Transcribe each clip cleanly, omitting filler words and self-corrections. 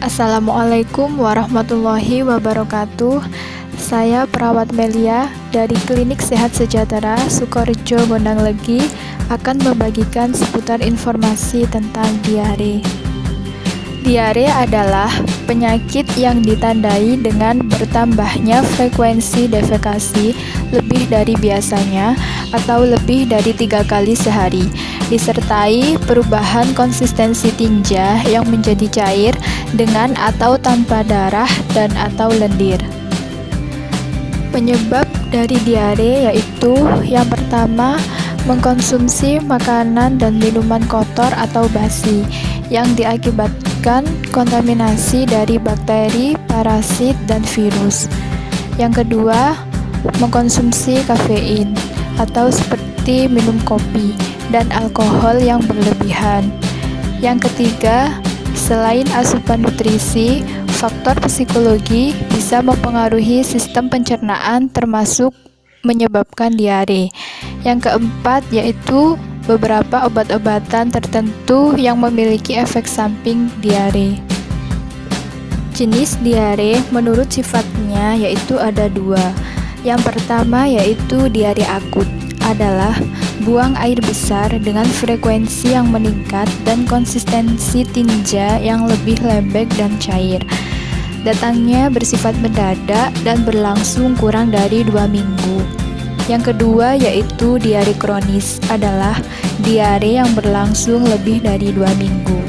Assalamualaikum warahmatullahi wabarakatuh. Saya perawat Melia dari Klinik Sehat Sejahtera Sukorejo Gondang Legi akan membagikan seputar informasi tentang diare. Diare adalah penyakit yang ditandai dengan bertambahnya frekuensi defekasi lebih dari biasanya atau lebih dari 3 kali sehari, disertai perubahan konsistensi tinja yang menjadi cair dengan atau tanpa darah dan atau lendir. Penyebab dari diare yaitu yang pertama, mengkonsumsi makanan dan minuman kotor atau basi yang diakibatkan kontaminasi dari bakteri, parasit, dan virus. Yang kedua, mengkonsumsi kafein atau seperti minum kopi dan alkohol yang berlebihan. Yang ketiga, selain asupan nutrisi, faktor psikologi bisa mempengaruhi sistem pencernaan termasuk menyebabkan diare. Yang keempat yaitu beberapa obat-obatan tertentu yang memiliki efek samping diare. Jenis diare menurut sifatnya yaitu ada 2. Yang pertama yaitu diare akut, adalah buang air besar dengan frekuensi yang meningkat dan konsistensi tinja yang lebih lembek dan cair. Datangnya bersifat mendadak dan berlangsung kurang dari 2 minggu. Yang kedua yaitu diare kronis, adalah diare yang berlangsung lebih dari 2 minggu.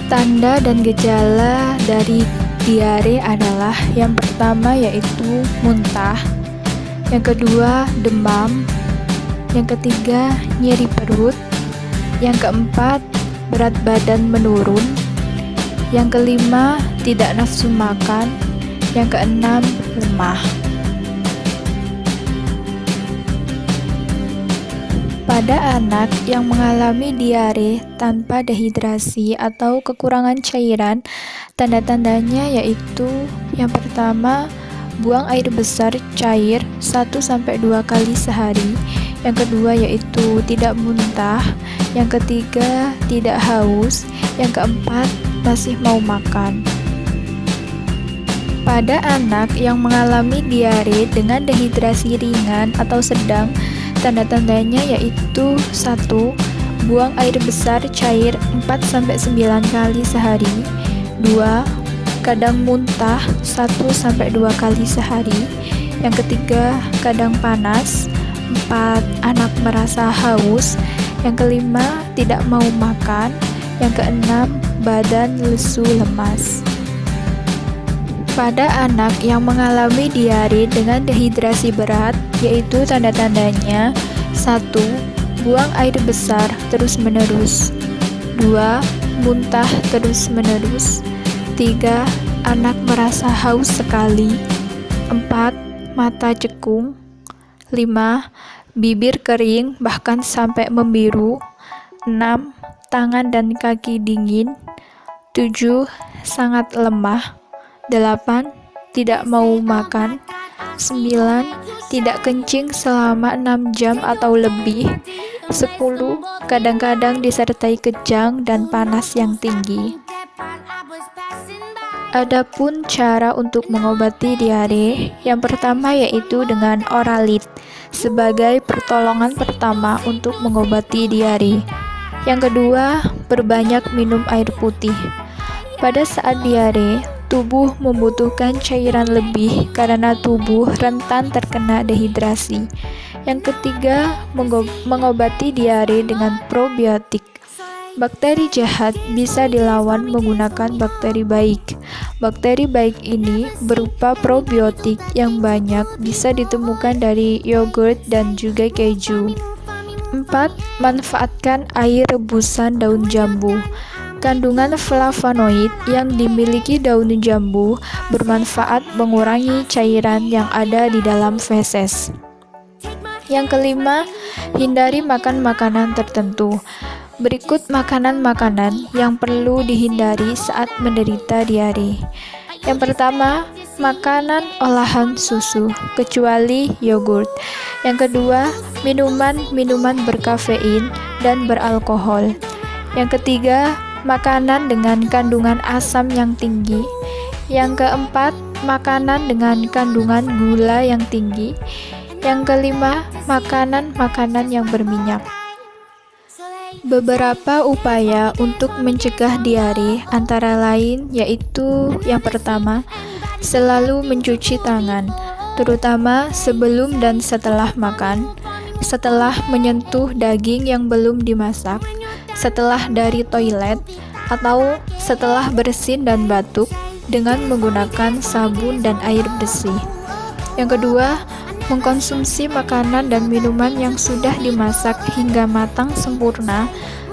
Tanda dan gejala dari diare adalah yang pertama yaitu muntah, yang kedua demam, yang ketiga nyeri perut, yang keempat berat badan menurun, yang kelima tidak nafsu makan, yang keenam lemah. Pada anak yang mengalami diare tanpa dehidrasi atau kekurangan cairan, tanda-tandanya yaitu yang pertama, buang air besar cair 1-2 kali sehari. Yang kedua yaitu tidak muntah. Yang ketiga tidak haus. Yang keempat masih mau makan. Pada anak yang mengalami diare dengan dehidrasi ringan atau sedang, tanda-tandanya yaitu 1. Buang air besar cair 4-9 kali sehari. 2. Kadang muntah 1-2 kali sehari. Yang ketiga, kadang panas. 4. Anak merasa haus. Yang kelima, tidak mau makan. Yang keenam, badan lesu lemas. Pada anak yang mengalami diare dengan dehidrasi berat, yaitu tanda-tandanya 1. Buang air besar terus-menerus. 2. Muntah terus-menerus. 3. Anak merasa haus sekali. 4. Mata cekung. 5. Bibir kering bahkan sampai membiru. 6. Tangan dan kaki dingin. 7. Sangat lemah. 8. Tidak mau makan. 9. Tidak kencing selama 6 jam atau lebih. 10. Kadang-kadang disertai kejang dan panas yang tinggi. Adapun cara untuk mengobati diare, yang pertama yaitu dengan oralit sebagai pertolongan pertama untuk mengobati diare. Yang kedua, perbanyak minum air putih. Pada saat diare, tubuh membutuhkan cairan lebih karena tubuh rentan terkena dehidrasi. Yang ketiga, mengobati diare dengan probiotik. Bakteri jahat bisa dilawan menggunakan bakteri baik. Bakteri baik ini berupa probiotik yang banyak bisa ditemukan dari yogurt dan juga keju. 4. Manfaatkan air rebusan daun jambu. Kandungan flavonoid yang dimiliki daun jambu bermanfaat mengurangi cairan yang ada di dalam feses. Yang kelima, hindari makan makanan tertentu. Berikut makanan-makanan yang perlu dihindari saat menderita diare. Yang pertama, makanan olahan susu, kecuali yogurt. Yang kedua, minuman berkafein dan beralkohol. Yang ketiga, makanan dengan kandungan asam yang tinggi. Yang keempat, makanan dengan kandungan gula yang tinggi. Yang kelima, makanan-makanan yang berminyak. Beberapa upaya untuk mencegah diare antara lain yaitu yang pertama, selalu mencuci tangan, terutama sebelum dan setelah makan, setelah menyentuh daging yang belum dimasak, setelah dari toilet, atau setelah bersin dan batuk dengan menggunakan sabun dan air bersih. Yang kedua, mengkonsumsi makanan dan minuman yang sudah dimasak hingga matang sempurna,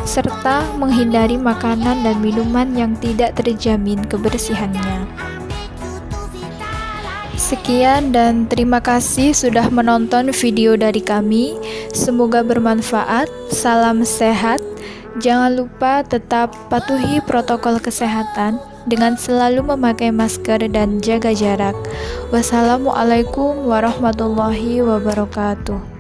serta menghindari makanan dan minuman yang tidak terjamin kebersihannya. Sekian dan terima kasih sudah menonton video dari kami. Semoga bermanfaat. Salam sehat. Jangan lupa tetap patuhi protokol kesehatan dengan selalu memakai masker dan jaga jarak. Wassalamualaikum warahmatullahi wabarakatuh.